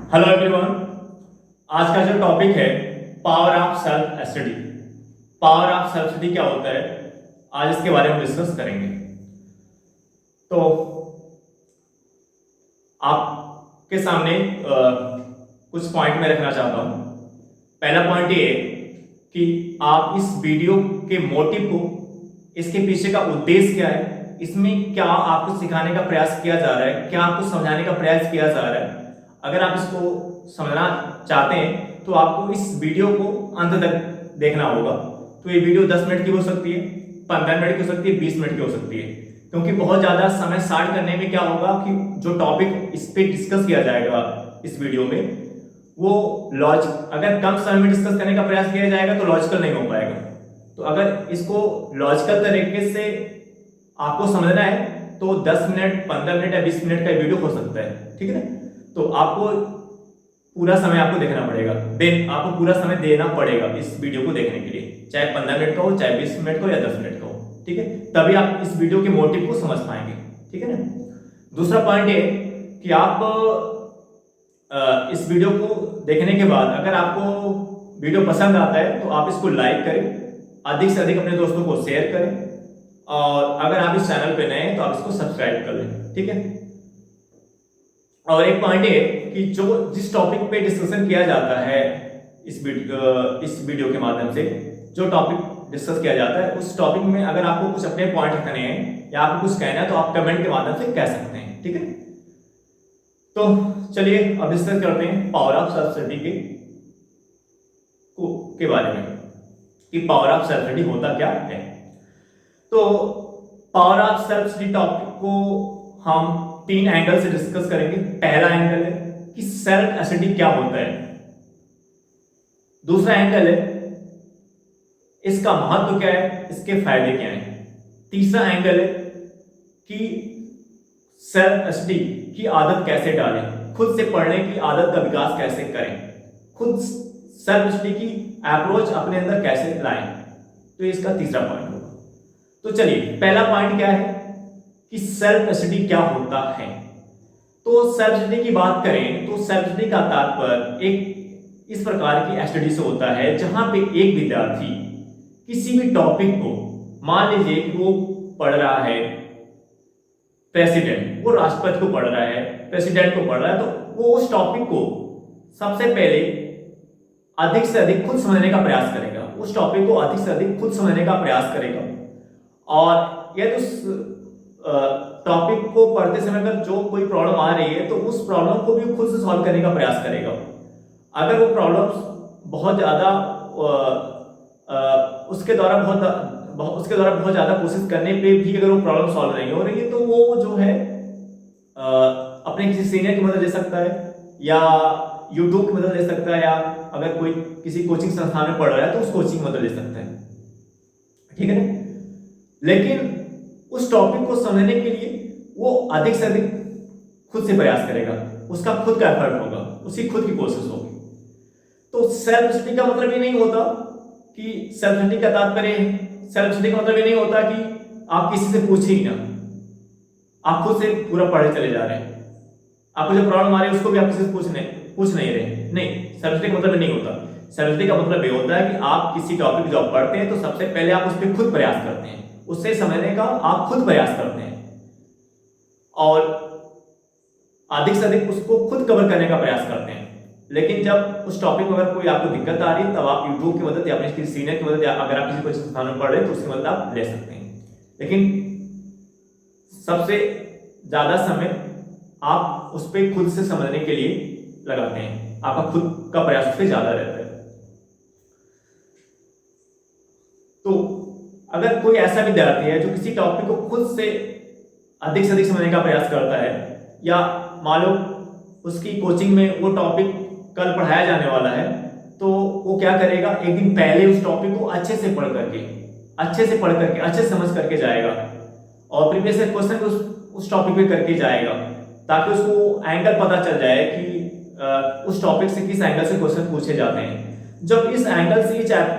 Hello everyone. आज का जो टॉपिक है power of self study. Power of self study क्या होता है, आज इसके बारे में डिस्कस करेंगे। तो आपके सामने कुछ पॉइंट में रखना चाहता हूं। पहला पॉइंट ये कि आप इस वीडियो के मोटिव को, इसके पीछे का उद्देश्य क्या है, इसमें क्या आपको सिखाने का प्रयास किया जा रहा है, क्या आपको समझाने का प्रयास किया जा रहा है। अगर आप इसको समझना चाहते हैं तो आपको इस वीडियो को अंत तक देखना होगा। तो ये वीडियो 10 मिनट की हो सकती है, 15 मिनट की हो सकती है, 20 मिनट की हो सकती है, क्योंकि बहुत ज्यादा समय स्टार्ट करने में क्या होगा कि जो टॉपिक इस पे डिस्कस किया जाएगा इस वीडियो में, वो अगर कम समय में डिस्कस करने का प्रयास किया जाएगा तो लॉजिकल नहीं हो पाएगा। तो अगर इसको लॉजिकल तरीके से आपको समझना है तो 10 मिनट, 15 मिनट या 20 मिनट का वीडियो हो सकता है, ठीक है ना। तो आपको पूरा समय आपको देखना पड़ेगा, आपको पूरा समय देना पड़ेगा इस वीडियो को देखने के लिए, चाहे 15 मिनट का हो, चाहे 20 मिनट का हो या 10 मिनट का हो, ठीक है। तभी आप इस वीडियो के मोटिव को समझ पाएंगे, ठीक है ना। दूसरा पॉइंट ये कि आप इस वीडियो को देखने के बाद अगर आपको वीडियो पसंद आता है तो आप इसको लाइक करें, अधिक से अधिक अपने दोस्तों को शेयर करें, और अगर आप इस चैनल पे नए हैं तो आप इसको सब्सक्राइब कर लें, ठीक है। और एक पॉइंट है कि जिस टॉपिक पे डिस्कशन किया जाता है इस वीडियो के माध्यम से, जो टॉपिक डिस्कस किया जाता है उस टॉपिक में अगर आपको कुछ अपने पॉइंट रखने हैं या आपको कुछ कहना है तो आप कमेंट के माध्यम से कह सकते हैं, ठीक है। तो चलिए अब डिस्कस करते हैं पावर ऑफ सेल्फ स्टडी के बारे में कि पावर ऑफ सेल्फ स्टडी होता क्या है। तो power of self study topic को हम 3 एंगल से डिस्कस करेंगे। पहला एंगल है कि सेल्फ स्टडी क्या होता है, दूसरा एंगल है इसका महत्व क्या है, इसके फायदे क्या हैं, तीसरा एंगल है कि सेल्फ स्टडी की आदत कैसे डालें, खुद से पढ़ने की आदत का विकास कैसे करें, खुद सेल्फ स्टडी की अप्रोच अपने अंदर कैसे लाएं। तो इसका तीसरा पॉइंट होगा। तो चलिए पहला पॉइंट क्या है कि सेल्फ स्टडी क्या होता है। तो सेल्फ स्टडी की बात करें तो सेल्फ स्टडी का तात्पर्य एक इस प्रकार की स्टडी से होता है जहां पे एक विद्यार्थी किसी भी टॉपिक को, मान लीजिए कि वो पढ़ रहा है प्रेसिडेंट, वो राष्ट्रपति को पढ़ रहा है, प्रेसिडेंट को पढ़ रहा है, तो वो उस टॉपिक को सबसे पहले अधिक से अधिक खुद समझने का प्रयास करेगा, उस टॉपिक को अधिक से अधिक खुद समझने का प्रयास करेगा। और यदि उस टॉपिक को पढ़ते समय अगर जो कोई प्रॉब्लम आ रही है तो उस प्रॉब्लम को भी खुद से सॉल्व करने का प्रयास करेगा। अगर वो प्रॉब्लम बहुत ज्यादा उसके द्वारा बहुत ज्यादा कोशिश करने पे भी अगर वो प्रॉब्लम सॉल्व नहीं हो रही है तो वो जो है अपने किसी सीनियर की मदद ले सकता है या यूट्यूब की मदद ले सकता है, या अगर कोई किसी कोचिंग संस्थान में पढ़ रहा है तो उस कोचिंग की मदद ले सकता है, ठीक है ना। लेकिन उस टॉपिक को समझने के लिए वो अधिक से अधिक खुद से प्रयास करेगा, उसका खुद का एफर्ट होगा, उसकी खुद की कोशिश होगी। तो सेल्फ स्टडी का मतलब ये नहीं होता कि सेल्फ स्टडी का तात्पर्य, सेल्फ स्टडी का मतलब ये नहीं होता कि आप किसी से पूछे ही ना, आप खुद से पूरा पढ़े चले जा रहे हैं, आपको जो प्रॉब्लम आ रही है उसको भी आप किसी से पूछ नहीं रहे। नहीं, सेल्फ स्टडी का मतलब नहीं होता। सेल्फ स्टडी का मतलब ये होता है कि आप किसी टॉपिक जब पढ़ते हैं तो सबसे पहले आप उस पर खुद प्रयास करते हैं, उससे समझने का आप खुद प्रयास करते हैं और अधिक से अधिक उसको खुद कवर करने का प्रयास करते हैं। लेकिन जब उस टॉपिक में अगर कोई आपको दिक्कत आ रही है तब आप यूट्यूब की मदद या अपने किसी सीनियर की मदद, या अगर आप किसी कोचिंग संस्थान में पढ़ रहे हैं तो उसकी मदद आप ले सकते हैं। लेकिन सबसे ज्यादा समय आप उस पर खुद से समझने के लिए लगाते हैं, आपका खुद का प्रयास उस पर ज्यादा रहता है। तो अगर कोई ऐसा विद्यार्थी है जो किसी टॉपिक को खुद से अधिक समझने का प्रयास करता है, या मान लो उसकी कोचिंग में वो टॉपिक कल पढ़ाया जाने वाला है, तो वो क्या करेगा, एक दिन पहले उस टॉपिक को अच्छे से अच्छे से समझ करके जाएगा और प्रीवियस क्वेश्चन उस टॉपिक पे करके जाएगा, ताकि उसको एंगल पता चल जाए कि उस टॉपिक से किस एंगल से क्वेश्चन पूछे जाते हैं। जब इस एंगल से,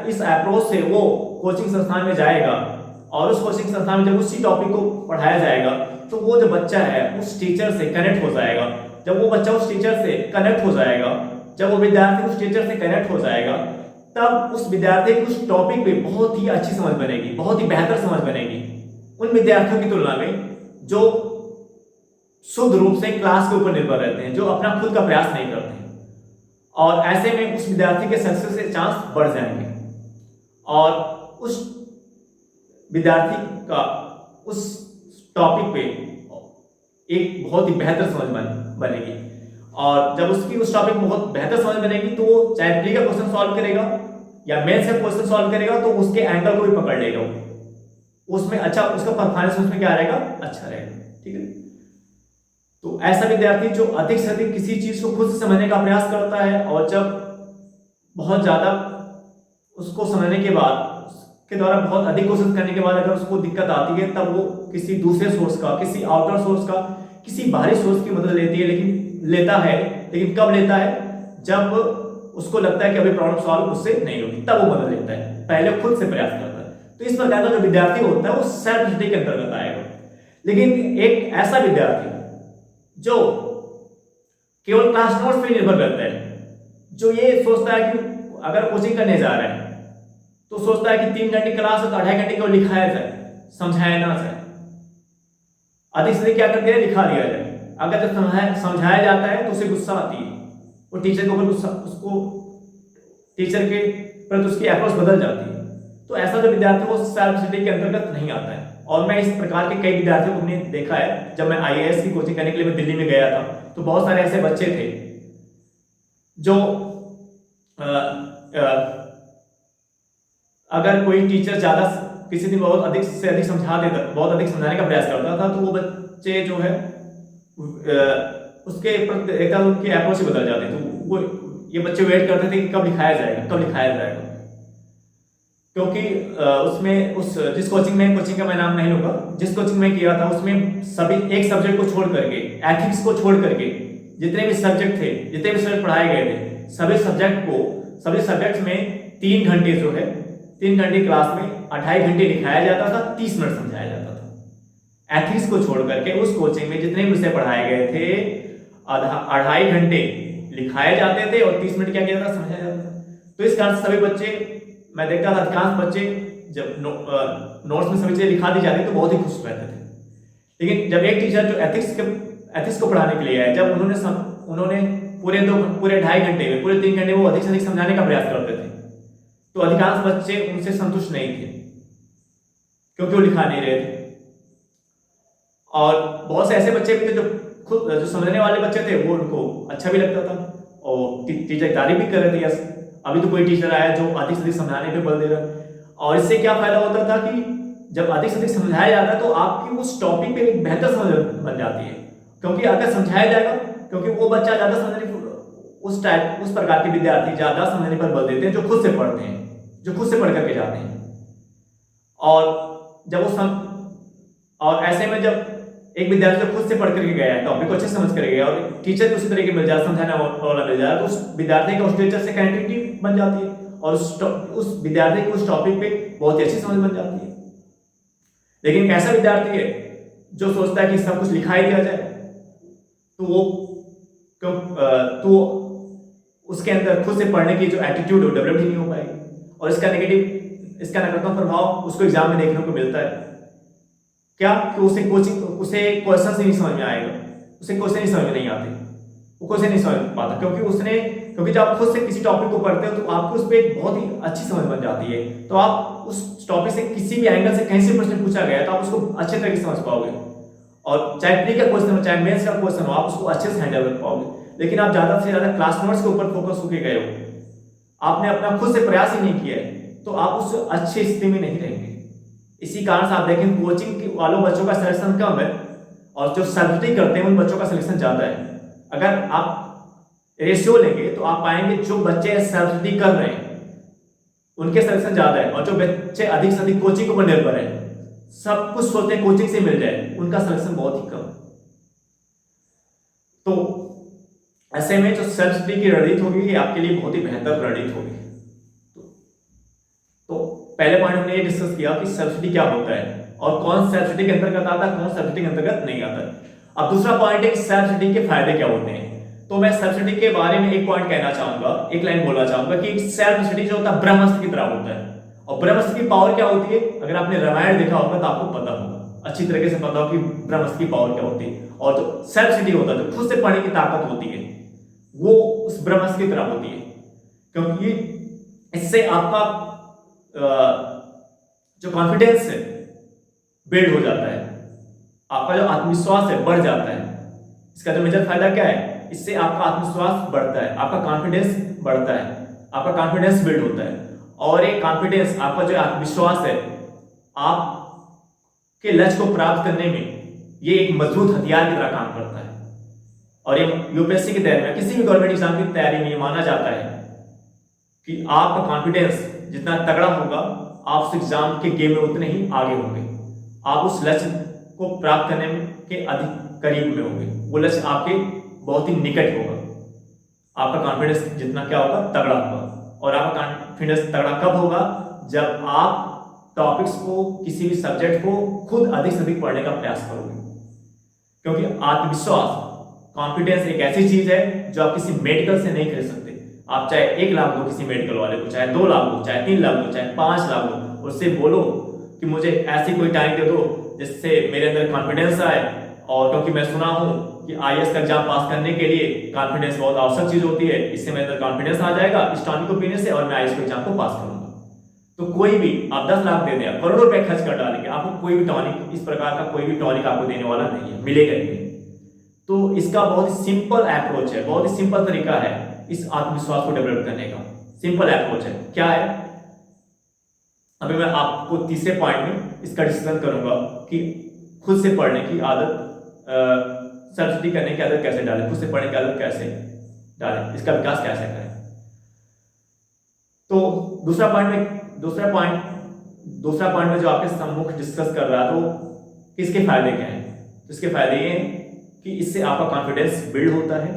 इस अप्रोच से वो कोचिंग संस्थान में जाएगा और उस कोचिंग संस्थान में जब उसी टॉपिक को पढ़ाया जाएगा तो वो जो बच्चा है उस टीचर से कनेक्ट हो जाएगा। जब वो बच्चा उस टीचर से कनेक्ट हो जाएगा, जब वो विद्यार्थी उस टीचर से कनेक्ट हो जाएगा, तब उस विद्यार्थी को उस टॉपिक पे बहुत ही अच्छी समझ बनेगी, बहुत ही बेहतर समझ बनेगी उन विद्यार्थियों की तुलना में जो शुद्ध रूप से क्लास के ऊपर निर्भर रहते हैं, जो अपना खुद का प्रयास नहीं करते हैं। और ऐसे में उस विद्यार्थी के सक्सेस के चांस बढ़ जाएंगे और उस विद्यार्थी का उस टॉपिक पे एक बहुत ही बेहतर समझ बनेगी। और जब उसकी उस टॉपिक में बहुत बेहतर समझ बनेगी तो वो चाहे प्री का क्वेश्चन सॉल्व करेगा या मेंस का क्वेश्चन सॉल्व करेगा तो उसके एंगल को भी पकड़ लेगा, उसमें अच्छा उसका परफॉर्मेंस उसमें क्या रहेगा, अच्छा रहेगा। ठीक है, तो ऐसा विद्यार्थी जो अधिक से अधिक किसी चीज को खुद से समझने का प्रयास करता है और जब बहुत ज्यादा उसको समझने के बाद, उसके द्वारा बहुत अधिक कोशिश करने के बाद अगर उसको दिक्कत आती है, तब वो किसी दूसरे सोर्स का, किसी आउटर सोर्स का, किसी बाहरी सोर्स की मदद लेती है, लेकिन कब लेता है, जब उसको लगता है कि अभी प्रॉब्लम सॉल्व उससे नहीं होगी, तब वो मदद लेता है, पहले खुद से प्रयास करता है। तो इस प्रकार का जो विद्यार्थी होता है वो सेल्फ स्टडी के अंतर्गत आएगा। लेकिन एक ऐसा विद्यार्थी जो केवल क्लास नोट्स पर निर्भर करता है, जो ये सोचता है कि अगर कोचिंग करने जा रहा है तो सोचता है कि 3 घंटे क्लास है तो 2.5 घंटे केवल लिखाया जाए, समझाया ना जाए, अधिक से अधिक क्या कर दिया, लिखा दिया जाए। अगर जब समझाया जाता है तो उसे गुस्सा आती है, वो टीचर के ऊपर गुस्सा, उसको टीचर के प्रति उसकी अप्रोच बदल जाती है। तो ऐसा जो विद्यार्थी वो सेल्फ स्टडी के अंतर्गत नहीं आता है। और मैं इस प्रकार के कई विद्यार्थियों को हमने देखा है। जब मैं IAS की कोचिंग करने के लिए मैं दिल्ली में गया था तो बहुत सारे ऐसे बच्चे थे जो अगर कोई टीचर ज्यादा किसी दिन बहुत अधिक से अधिक समझा देता, बहुत अधिक समझाने का प्रयास करता था, तो वो बच्चे जो है उसके एकदम उनकी अप्रोच ही बदल जाती। तो वो ये बच्चे वेट करते थे कि कब लिखाया जाएगा, कब लिखाया जाएगा, क्योंकि उसमें जिस कोचिंग का मैं नाम नहीं लूंगा, जिस कोचिंग में किया था उसमें सभी एक सब्जेक्ट को छोड़ करके, एथिक्स को छोड़ करके जितने भी सब्जेक्ट थे, जितने भी सब्जेक्ट पढ़ाए गए थे, सभी सब्जेक्ट्स में 3 घंटे जो है, 3 घंटे क्लास में 2.5 घंटे लिखाया जाता था, 30 मिनट समझाया जाता था। एथिक्स को छोड़ करके उस कोचिंग में जितने विषय पढ़ाए गए थे 2.5 घंटे लिखाए जाते थे और 30 मिनट क्या किया जाता, समझाया जाता था। तो इस कारण से सभी बच्चे, मैं देखता था अधिकांश बच्चे जब नोट्स में सभी चीजें लिखा दी जाती तो बहुत ही खुश रहते थे। लेकिन जब एक टीचर जो एथिक्स को पढ़ाने के लिए आए, जब उन्होंने पूरे 2.5 घंटे में, पूरे 3 घंटे वो अधिक से अधिक समझाने का प्रयास करते थे, तो अधिकांश बच्चे उनसे संतुष्ट नहीं थे क्योंकि वो लिखा नहीं रहे थे। और बहुत से ऐसे बच्चे भी थे जो समझने वाले बच्चे थे, वो उनको अच्छा भी लगता था और टीचर तारीफ भी कर रहे थे, यस अभी तो कोई टीचर आया जो अधिक से अधिक समझाने पे बल दे रहा है। और इससे क्या फायदा होता था कि जब अधिक से अधिक समझाया जाता है तो आपकी उस टॉपिक पे एक बेहतर समझ बन जाती है, क्योंकि अगर समझाया जाएगा, क्योंकि वो बच्चा ज्यादा समझने, उस प्रकार के विद्यार्थी ज्यादा समझने पर बल देते हैं जो खुद से पढ़ते हैं, जो खुद से पढ़ करके जाते हैं। और जब और ऐसे में जब एक विद्यार्थी जो खुद से पढ़ करके गया है, टॉपिक को अच्छे समझ कर गया और टीचर भी उसी तरीके मिल जाए, समझाना वाला मिल जाए, तो उस विद्यार्थी का उस टीचर से कनेक्टिविटी बन जाती है और उस विद्यार्थी की उस टॉपिक पे बहुत ही अच्छी समझ बन जाती है। लेकिन ऐसा विद्यार्थी है जो सोचता है कि सब कुछ लिखा ही दिया जाए, तो उसके अंदर खुद से पढ़ने की जो एटीट्यूड है वो डेवलप ही नहीं हो पाएगी और इसका नकारात्मक प्रभाव उसको एग्जाम में देखने को मिलता है। क्या कि उसे क्वेश्चन से नहीं समझ में आएगा, उसे क्वेश्चन ही समझ में नहीं आते, वो क्वेश्चन नहीं समझ पाता, क्योंकि जब आप खुद से किसी टॉपिक को पढ़ते हो तो आपको उस पर एक बहुत ही अच्छी समझ बन जाती है। तो आप उस टॉपिक से किसी भी एंगल से कहीं से प्रश्न पूछा गया तो आप उसको अच्छे तरीके से समझ पाओगे, और चाहे प्री का क्वेश्चन हो चाहे मेंस का क्वेश्चन हो, आप उसको अच्छे से हैंडल कर पाओगे। लेकिन आप ज्यादा से ज्यादा क्लास नोट्स के ऊपर फोकस होके गए हो, आपने अपना खुद से प्रयास ही नहीं किया है, तो आप उस अच्छी स्थिति में नहीं रहेंगे। इसी कारण से आप देखें कोचिंग वालों बच्चों का सिलेक्शन कम है और जो सर्टिफिकेट करते हैं उन बच्चों का सिलेक्शन ज्यादा है। अगर आप रेशियो लेंगे तो आप पाएंगे जो बच्चे सेल्फ स्टडी कर रहे हैं उनके सिलेक्शन ज्यादा है, और जो बच्चे अधिक से अधिक कोचिंग के ऊपर निर्भर है, सब कुछ सोचते हैं कोचिंग से मिल जाए, उनका सिलेक्शन बहुत ही कम। तो ऐसे में जो सेल्फ स्टडी की रणनीति होगी ये आपके लिए बहुत ही बेहतर रणनीति होगी। तो पहले पॉइंट हमने ये डिस्कस किया कि सेल्फ स्टडी क्या होता है और कौन सेल्फ स्टडी के अंतर्गत आता है, कौन सेल्फ स्टडी के अंतर्गत नहीं आता है। अब दूसरा पॉइंट है कि सेल्फ स्टडी के फायदे क्या होते हैं। तो मैं सेल्फ स्टडी के बारे में एक पॉइंट कहना चाहूंगा, एक लाइन बोलना चाहूंगा कि सेल्फ स्टडी जो होता है ब्रह्मास्त्र की तरह होता है। और ब्रह्मास्त्र की पावर क्या होती है, अगर आपने रामायण देखा होगा तो आपको पता होगा, अच्छी तरीके से पता हो कि ब्रह्मास्त्र की पावर क्या होती है। और जो सेल्फ स्टडी होता है, जो खुद से पढ़ने की ताकत होती है, वो उस ब्रह्मास्त्र की तरह होती है, क्योंकि इससे आपका जो कॉन्फिडेंस है बिल्ड हो जाता है, आपका जो आत्मविश्वास है बढ़ जाता है। इसका जो मेजर फायदा क्या है, इससे आपका आत्मविश्वास बढ़ता है, आपका कॉन्फिडेंस बढ़ता है, आपका कॉन्फिडेंस बिल्ड होता है। और ये कॉन्फिडेंस, आपका जो आत्मविश्वास है, आपके लक्ष्य को प्राप्त करने में ये एक मजबूत हथियार की तरह काम करता है। और ये यूपीएससी की तैयारी में, किसी भी गवर्नमेंट एग्जाम की तैयारी में ये माना जाता है कि आपका कॉन्फिडेंस जितना तगड़ा होगा, आप उस एग्जाम के गेम में उतने ही आगे होंगे, आप उस लक्ष्य को प्राप्त करने के अधिक करीब में होंगे, वो लक्ष्य आपके बहुत ही निकट होगा। आपका कॉन्फिडेंस जितना क्या होगा, तगड़ा होगा। और आपका कॉन्फिडेंस तगड़ा कब होगा, जब आप टॉपिक्स को, किसी भी सब्जेक्ट को खुद अधिक से अधिक पढ़ने का प्रयास करोगे। क्योंकि आत्मविश्वास, कॉन्फिडेंस एक ऐसी चीज है जो आप किसी मेडिकल से नहीं खरीद सकते। आप चाहे 1 लाख दो किसी मेडिकल वाले को, चाहे 2 लाख दो, चाहे 3 लाख दो, चाहे 5 लाख दो, उससे बोलो कि मुझे ऐसी कोई टाइम दे दो जिससे मेरे अंदर कॉन्फिडेंस आए। और क्योंकि मैं सुना हूं कि आईएएस का एग्जाम पास करने के लिए कॉन्फिडेंस बहुत आवश्यक चीज होती है, इससे मेरे अंदर कॉन्फिडेंस आ जाएगा इस टॉनिक को पीने से, और मैं आईएएस के एग्जाम को पास करूंगा। तो कोई भी आप 10 लाख दे दें, करोड़ों रुपए खर्च कर डालेंगे, आपको कोई भी टॉनिक, इस प्रकार का कोई भी टॉनिक आपको देने वाला नहीं है, मिलेगा ही नहीं। तो इसका बहुत ही सिंपल अप्रोच है, बहुत ही सिंपल तरीका है इस आत्मविश्वास को डेवलप करने का। सिंपल अप्रोच है, क्या है, अभी मैं आपको तीसरे पॉइंट में इसका डिस्कशन करूंगा कि खुद से पढ़ने की आदत, सेल्फ स्टडी करने की आदत कैसे डालें, खुद से पढ़ने की आदत कैसे डालें, इसका विकास कैसे करें। तो दूसरा पॉइंट में जो आपके सम्मुख डिस्कस कर रहा है, तो इसके फायदे क्या हैं। तो इसके फायदे ये हैं कि इससे आपका कॉन्फिडेंस बिल्ड होता है,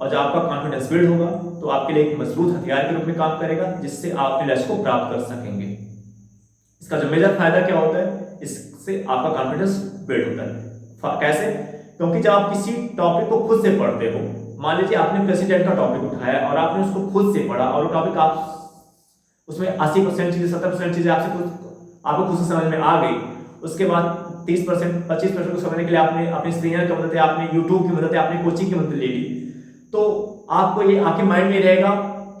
और जब आपका कॉन्फिडेंस बिल्ड होगा तो आपके लिए एक मजबूत हथियार के रूप में काम करेगा, जिससे आप अपने लक्ष्य को प्राप्त कर सकेंगे। इसका जो मेजर फायदा क्या होता है, इससे आपका कॉन्फिडेंस बिल्ड होता है। कैसे, क्योंकि जब आप किसी टॉपिक को खुद से पढ़ते हो, मान लीजिए आपने प्रेसिडेंट का टॉपिक उठाया और आपने उसको खुद से पढ़ा, और वो टॉपिक आप उसमें 80% चीजें, 70% चीजें आपको खुद से समझ में आ गई। उसके बाद 30%, 25% को समझने के लिए आपने अपने सीनियर की मदद, आपने यूट्यूब की मदद, आपने कोचिंग की मदद ले ली, तो आपको ये आपके माइंड में रहेगा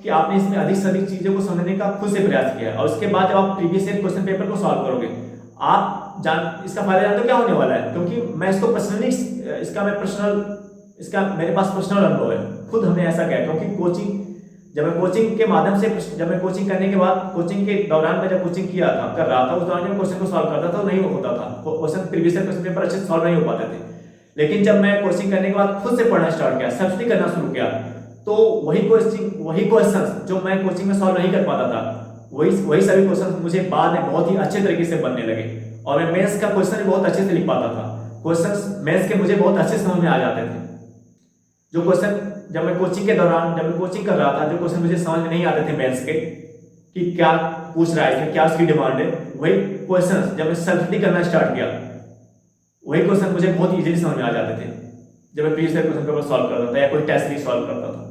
कि आपने इसमें अधिक से अधिक चीजों को समझने का खुद से प्रयास किया है। और उसके बाद जब आप प्रीवियस ईयर क्वेश्चन पेपर को सॉल्व करोगे, आप इसका फायदा जानते हो क्या होने वाला है, क्योंकि मैं इसको पर्सनली, इसका मेरे पास पर्सनल अनुभव है, खुद हमने ऐसा किया। क्योंकि जब मैं कोचिंग करने के बाद, कोचिंग के दौरान मैं जब कोचिंग कर रहा था, उस दौरान जब क्वेश्चन को सॉल्व करता था, नहीं होता था question, previous year question paper अच्छे से सॉल्व नहीं हो पाते थे। लेकिन जब मैं कोचिंग करने के बाद खुद से पढ़ना स्टार्ट किया, सेल्फ स्टडी करना शुरू किया, तो वही क्वेश्चन जो मैं कोचिंग में सॉल्व नहीं कर पाता था, वही सभी क्वेश्चन मुझे बाद में बहुत ही अच्छे तरीके से बनने लगे। और मैं मेंस का क्वेश्चन भी बहुत अच्छे से लिख पाता था, क्वेश्चन मेंस के मुझे बहुत अच्छे समझ में आ जाते थे। जो क्वेश्चन जब मैं कोचिंग के दौरान, जब मैं कोचिंग कर रहा था, जो क्वेश्चन मुझे समझ में नहीं आते थे मेंस के, कि क्या पूछ रहा है इसमें, क्या उसकी डिमांड है, वही क्वेश्चन जब मैं सेल्फ स्टडी करना स्टार्ट किया, वही क्वेश्चन मुझे बहुत इजीली समझ में आ जाते थे जब मैं प्रीवियस क्वेश्चन पेपर सॉल्व करता था या कोई टेस्ट भी सॉल्व करता था।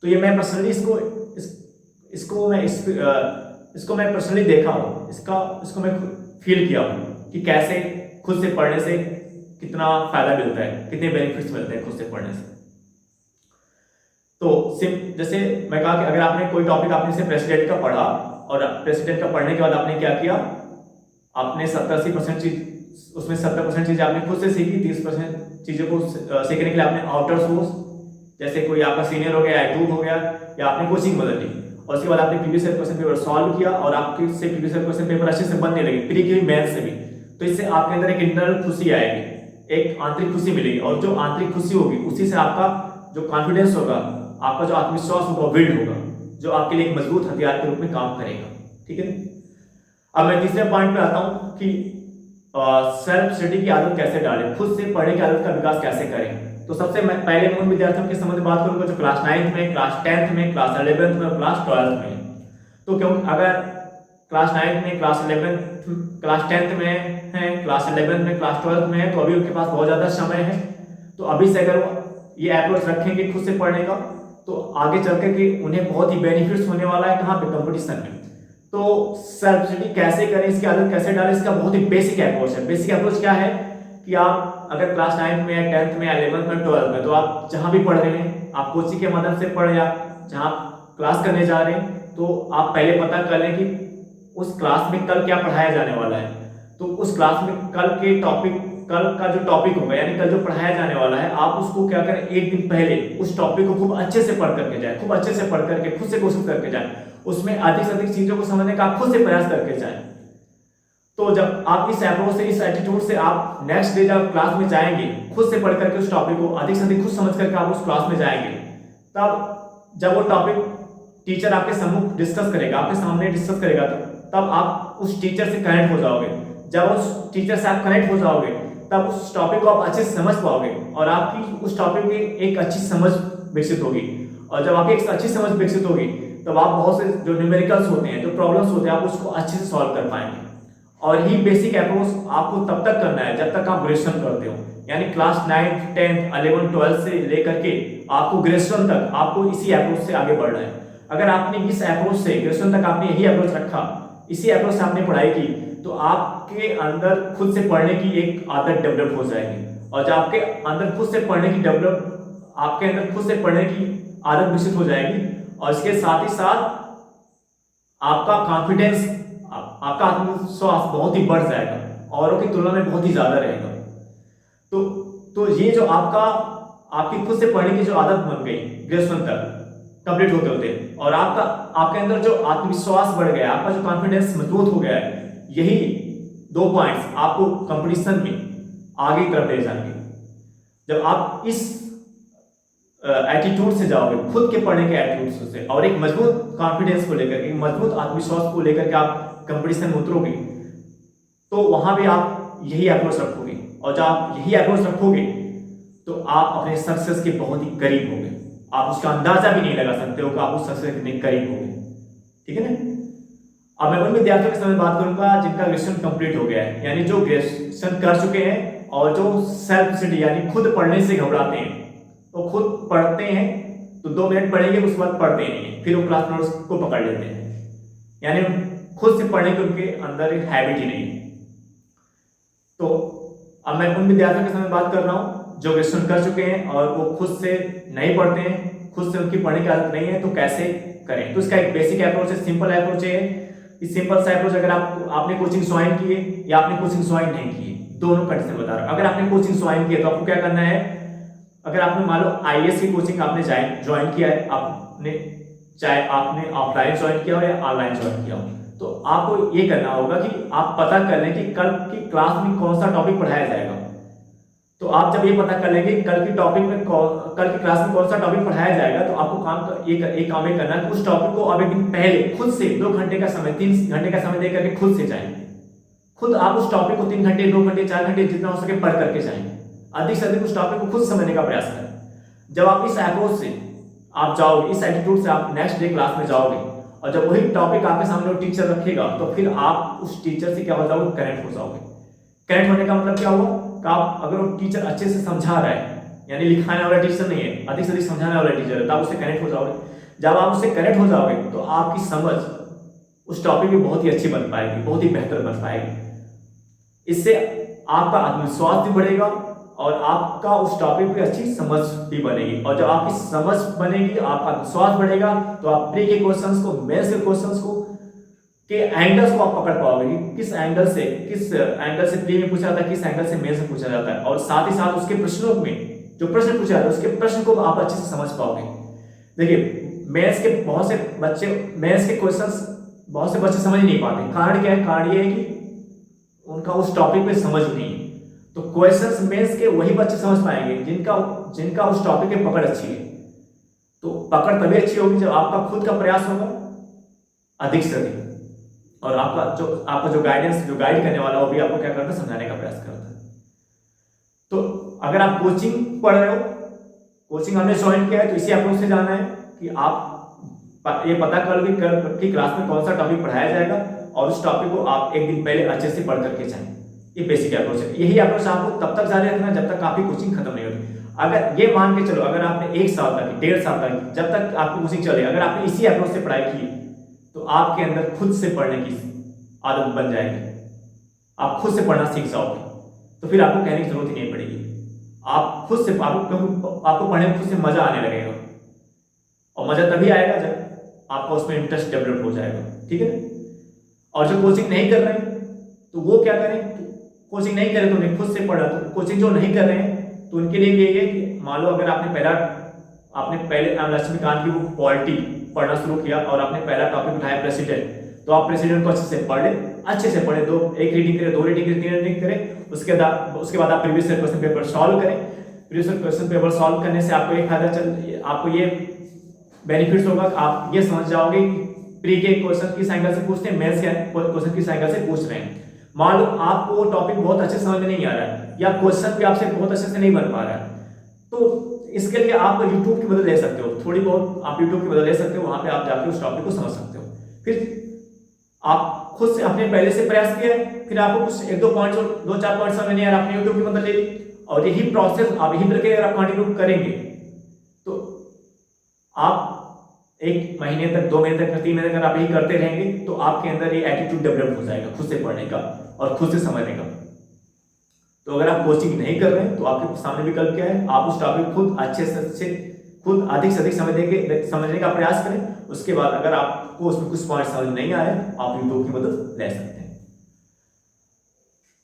तो ये मैं पर्सनली इसको मैं पर्सनली देखा हूँ, इसको मैं फील किया हूँ कि कैसे खुद से पढ़ने से कितना फायदा मिलता है, कितने बेनिफिट्स मिलते हैं खुद से पढ़ने से। तो जैसे मैं कहा कि अगर आपने कोई टॉपिक, आपने से प्रेसिडेंट का पढ़ा, और प्रेसिडेंट का पढ़ने के बाद आपने क्या किया, आपने 70-80% चीज, उसमें 70% चीजें आपने खुद से सीखी, 30% चीजों को सीखने के लिए आपने आउटर सोर्स, जैसे कोई आपका सीनियर हो गया, यूट्यूब हो गया, या आपने कोचिंग मदद ली, और उसके बाद आपने previous year question paper solve किया, और आपके से प्रीवियस ईयर क्वेश्चन पेपर अच्छे से बनने लगे, प्री की भी, मेंस से भी। तो इससे आपके अंदर एक इंटरनल खुशी आएगी, एक आंतरिक खुशी मिलेगी, और जो आंतरिक खुशी होगी उसी से आपका जो कॉन्फिडेंस होगा, आपका जो आत्मविश्वास होगा, बिल्ड होगा, जो आपके लिए एक मजबूत हथियार के रूप में काम करेगा। ठीक है, अब मैं तीसरे पॉइंट पे आता हूं कि सेल्फ स्टडी की आदत कैसे डालें, खुद से पढ़ने की आदत का विकास कैसे करें। तो सबसे पहले मैं उन विद्यार्थियों के संबंध में बात करूंगा जो क्लास 9th में, क्लास 10th में, क्लास 11th में और क्लास 12th में। तो क्योंकि अगर क्लास 9th में, क्लास 11th, क्लास 10th में है, क्लास 11th में, क्लास 12th में है, तो अभी उनके पास बहुत ज्यादा समय है। तो अभी से अगर वो ये अप्रोच रखेंगे खुद से पढ़ने का, तो आगे चल कर के उन्हें बहुत ही बेनिफिट्स होने वाला है। कहाँ पे? कंपटीशन में। तो सेल्फ स्टडी कैसे करें, इसकी आदत कैसे डालें, इसका बहुत ही बेसिक अप्रोच है। बेसिक अप्रोच क्या है कि आप अगर क्लास 9 में, 10th में, 11th में, 12th में, तो आप जहां भी पढ़ रहे हैं, आप कोचिंग के मदद से पढ़ या जहां क्लास करने जा रहे हैं, तो आप पहले पता कर लें कि उस क्लास में कल क्या पढ़ाया जाने वाला है। तो उस क्लास में कल का जो टॉपिक होगा, यानी कल जो पढ़ाया जाने वाला है, आप उसको क्या करें, एक दिन पहले उस टॉपिक को खूब अच्छे से पढ़ करके जाए, खूब अच्छे से पढ़ करके खुद से कोशिश करके जाए, उसमें अधिक से अधिक चीजों को समझने का आप खुद से प्रयास करके जाए। तो जब आप इस अप्रोच से, इस एटीट्यूड से आप नेक्स्ट डे जब क्लास में जाएंगे, खुद से पढ़ करके उस टॉपिक को अधिक से अधिक खुद समझ करके आप उस क्लास में जाएंगे, तब जब वो टॉपिक टीचर आपके सम्मुख डिस्कस करेगा, आपके सामने डिस्कस करेगा, तब आप उस टीचर से कनेक्ट हो जाओगे। जब उस टीचर से आप कनेक्ट हो जाओगे, तब उस टॉपिक को आप अच्छे से समझ पाओगे और आपकी उस टॉपिक में एक अच्छी समझ विकसित होगी। और जब आपकी एक अच्छी समझ विकसित होगी, तब आप बहुत से जो न्यूमेरिकल्स होते हैं, जो प्रॉब्लम्स होते हैं, आप उसको अच्छे से सॉल्व कर पाएंगे। और ही बेसिक अप्रोच आपको तब तक करना है जब तक आप ग्रेजुएशन करते हो, यानी क्लास 9, 10, 11, 12 से लेकर के आपको ग्रेजुएशन तक आपको इसी अप्रोच से आगे बढ़ना है। अगर आपने इस अप्रोच से ग्रेजुएशन तक आपने यही अप्रोच रखा, इसी अप्रोच से आपने पढ़ाई की, तो आपके अंदर खुद से पढ़ने की एक आदत डेवलप हो जाएगी। और जब आपके अंदर खुद से पढ़ने की आदत विकसित हो जाएगी, और इसके साथ ही साथ आपका कॉन्फिडेंस, आपका आत्मविश्वास बहुत ही बढ़ जाएगा, औरों की तुलना में बहुत ही ज्यादा रहेगा। तो ये जो आपकी खुद से पढ़ने की जो आदत बन गई ग्रेजुएशन तक कंप्लीट होते होते, और आपके अंदर जो आत्मविश्वास बढ़ गया, आपका जो कॉन्फिडेंस मजबूत हो गया है, यही 2 पॉइंट्स आपको कंपटीशन में आगे की तरफ ले जाएंगे। जब आप इस एटीट्यूड से जाओगे, खुद के पढ़ने के एटीट्यूड से, और एक मजबूत कॉन्फिडेंस को लेकर, एक मजबूत आत्मविश्वास को लेकर के आप कंपटीशन में उतरोगे, तो वहां भी आप यही अप्रोच रखोगे। और जब आप यही अप्रोच रखोगे, तो आप अपने सक्सेस के बहुत ही करीब होंगे। आप उसका अंदाजा भी नहीं लगा सकते हो कि आप उस सक्सेस के कितने करीब होंगे। ठीक है ना? अब मैं उन विद्यार्थियों के समय बात करूंगा जिनका ग्रेजुएशन कंप्लीट हो गया है, यानी जो ग्रेजुएशन कर चुके हैं और जो सेल्फ स्टडी यानी खुद पढ़ने से घबराते हैं। तो खुद पढ़ते हैं तो 2 मिनट पढ़ेंगे, उसके बाद पढ़ते नहीं है, फिर वो क्लास नोट्स को पकड़ लेते हैं, यानी खुद से पढ़ने की उनके अंदर एक हैबिट ही नहीं है। तो अब मैं उन विद्यार्थियों के समय बात कर रहा हूँ जो ग्रेजुएशन कर चुके हैं और वो खुद से नहीं पढ़ते हैं, खुद से उनकी पढ़ने की आदत नहीं है, तो कैसे करें? तो इसका एक बेसिक अप्रोच है, सिंपल अप्रोच है। इस सिंपल सा अप्रोच, अगर आपने कोचिंग ज्वाइन की है या आपने कोचिंग ज्वाइन नहीं की, दोनों कंडीशन बता रहा हूं। अगर आपने कोचिंग ज्वाइन की है तो आपको क्या करना है, अगर आपने मान लो आईएएस की कोचिंग आपने ज्वाइन किया है, चाहे आपने ऑफलाइन ज्वाइन किया हो या ऑनलाइन ज्वाइन किया हो, तो आपको ये करना होगा कि आप पता कर लें कि कल की क्लास में कौन सा टॉपिक पढ़ाया जाएगा। तो आप जब ये पता कर लेंगे कल की क्लास में कौन सा टॉपिक पढ़ाया जाएगा, तो आपको एक काम करना है, उस टॉपिक को आप एक दिन पहले खुद से 2 घंटे का समय, 3 घंटे का समय दे करके खुद से जाएं। खुद आप उस टॉपिक को 3 घंटे, 2 घंटे, 4 घंटे जितना हो सके पढ़ करके जाएं। अधिक से अधिक उस टॉपिक को खुद समझने का प्रयास करें। जब आप इस अप्रोच से आप जाओगे, इस एटीट्यूड से आप नेक्स्ट डे क्लास में जाओगे, और जब वही टॉपिक आपके सामने वो टीचर रखेगा, तो फिर आप उस टीचर से क्या हो जाओगे, कनेक्ट हो जाओगे। कनेक्ट होने का मतलब क्या हुआ कि आप, अगर वो टीचर अच्छे से समझा रहा है, यानी लिखाने वाला टीचर नहीं है, अधिक से अधिक समझाने वाला टीचर है, तो आप उससे कनेक्ट हो जाओगे। जब आप उससे कनेक्ट हो जाओगे, तो आपकी समझ उस टॉपिक में बहुत ही अच्छी बन पाएगी, बहुत ही बेहतर बन पाएगी। इससे आपका आत्मविश्वास भी बढ़ेगा और आपका उस टॉपिक पे अच्छी समझ भी बनेगी। और जब आपकी समझ बनेगी, आपका विश्वास बढ़ेगा, तो आप प्री के क्वेश्चंस को, मेंस के क्वेश्चंस को के एंगल्स को आप पकड़ पाओगे कि किस एंगल से प्री में पूछा जाता है, किस एंगल से मेंस में पूछा जाता है, और साथ ही साथ उसके प्रश्नों में जो प्रश्न पूछा जाता है, उसके प्रश्न को आप अच्छे से समझ पाओगे। देखिए, मेंस के क्वेश्चंस बहुत से बच्चे समझ नहीं पाते। कारण क्या है? कारण ये है कि उनका उस टॉपिक पे समझ नहीं है। तो क्वेश्चंस मेंस के वही बच्चे समझ पाएंगे जिनका उस टॉपिक पे पकड़ अच्छी है। तो पकड़ तभी अच्छी होगी जब आपका खुद का प्रयास होगा अधिक से अधिक, और आपका जो गाइड करने वाला, वो भी आपको क्या करता है, समझाने का प्रयास करता है। तो अगर आप कोचिंग पढ़ रहे हो, कोचिंग हमने ज्वाइन किया है, तो इसी अप्रोच से जाना है कि आप ये पता कर लो कि क्लास में कौन सा टॉपिक पढ़ाया जाएगा, और उस टॉपिक को आप एक दिन पहले अच्छे से पढ़ करके जाएं। ये बेसिक अप्रोच है। यही अप्रोच आपको तब तक जारी रखना जब तक आपकी कोचिंग खत्म नहीं होती। अगर ये मान के चलो, अगर आपने 1 साल तक, 1.5 साल तक, जब तक आपकी कोचिंग चले, अगर आपने इसी अप्रोच से पढ़ाई की तो आपके अंदर खुद से पढ़ने की आदत बन जाएगी, आप खुद से पढ़ना सीख जाओगे, तो फिर आपको कहने की जरूरत ही नहीं पड़ेगी। आप खुद से, आपको पढ़ने में खुद से मजा आने लगेगा, और मजा तभी आएगा जब आपका उसमें इंटरेस्ट डेवलप हो जाएगा, ठीक है। और जो कोचिंग नहीं कर रहे हैं तो वो क्या करें, कोचिंग नहीं करे तो उन्हें खुद से पढ़ा, तो कोचिंग जो नहीं कर रहे हैं तो उनके लिए ये है कि मान लो अगर आपने पहले लक्ष्मीकांत की बुक पॉलिटी पढ़ना शुरू किया और आपने पहला टॉपिक उठाया प्रेसिडेंट, तो आप प्रेसिडेंट को अच्छे से पढ़ ले, अच्छे से पढ़े, एक रीडिंग करें, 2 रीडिंग करें, 3 रीडिंग करें, उसके बाद आप प्रीवियस क्वेश्चन पेपर सॉल्व करें। प्रीवियस क्वेश्चन पेपर सॉल्व करने से आपको एक फायदा आपको ये बेनिफिट्स होगा, आप ये समझ जाओगे प्री के क्वेश्चन किस एंगल से पूछते हैं, मेंस के क्वेश्चन किस एंगल से पूछ रहे हैं। मान लो आपको वो टॉपिक बहुत अच्छे समझ में नहीं आ रहा है, या क्वेश्चन भी आपसे बहुत अच्छे से नहीं बन पा रहा है, तो इसके लिए आप YouTube की मदद ले सकते हो, थोड़ी बहुत आप YouTube की मदद ले सकते हो, वहां पे आप जाके उस टॉपिक को समझ सकते हो। फिर आप खुद से अपने पहले से प्रयास किया है, फिर आपको कुछ 1-2 पॉइंट, 2-4 पॉइंट समझ नहीं आ रहा, आपने YouTube की मदद ले ली, और यही प्रोसेस आप यही करके अगर आप कंटिन्यू करेंगे तो आप 1 महीने तक, 2 महीने तक, 3 महीने तक अगर आप यही करते रहेंगे तो आपके अंदर ये एटीट्यूड डेवलप हो जाएगा खुद से पढ़ने का और खुद से समझने का। तो अगर आप कोचिंग नहीं कर रहे हैं तो आपके सामने विकल्प क्या है, आप उस टॉपिक खुद अच्छे से खुद अधिक से अधिक समझने का प्रयास करें। उसके बाद अगर आपको उसमें कुछ पॉइंट समझ नहीं आए, आप यूट्यूब की मदद ले सकते हैं।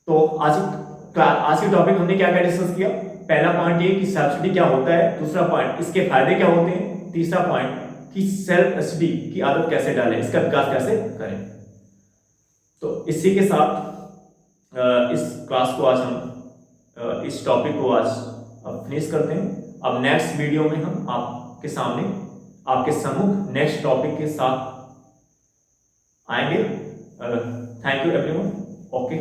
तो आज की टॉपिक हमने क्या क्या डिस्कस किया। पहला पॉइंट ये कि सब्सिडी क्या होता है, दूसरा पॉइंट इसके फायदे क्या होते हैं, तीसरा पॉइंट कि सेल्फ स्टडी की आदत कैसे डालें, इसका विकास कैसे करें। तो इसी के साथ इस क्लास को आज हम इस टॉपिक को आज फिनिश करते हैं। अब नेक्स्ट वीडियो में हम आपके सामने, आपके सम्मुख नेक्स्ट टॉपिक के साथ आएंगे। Thank you everyone. ओके।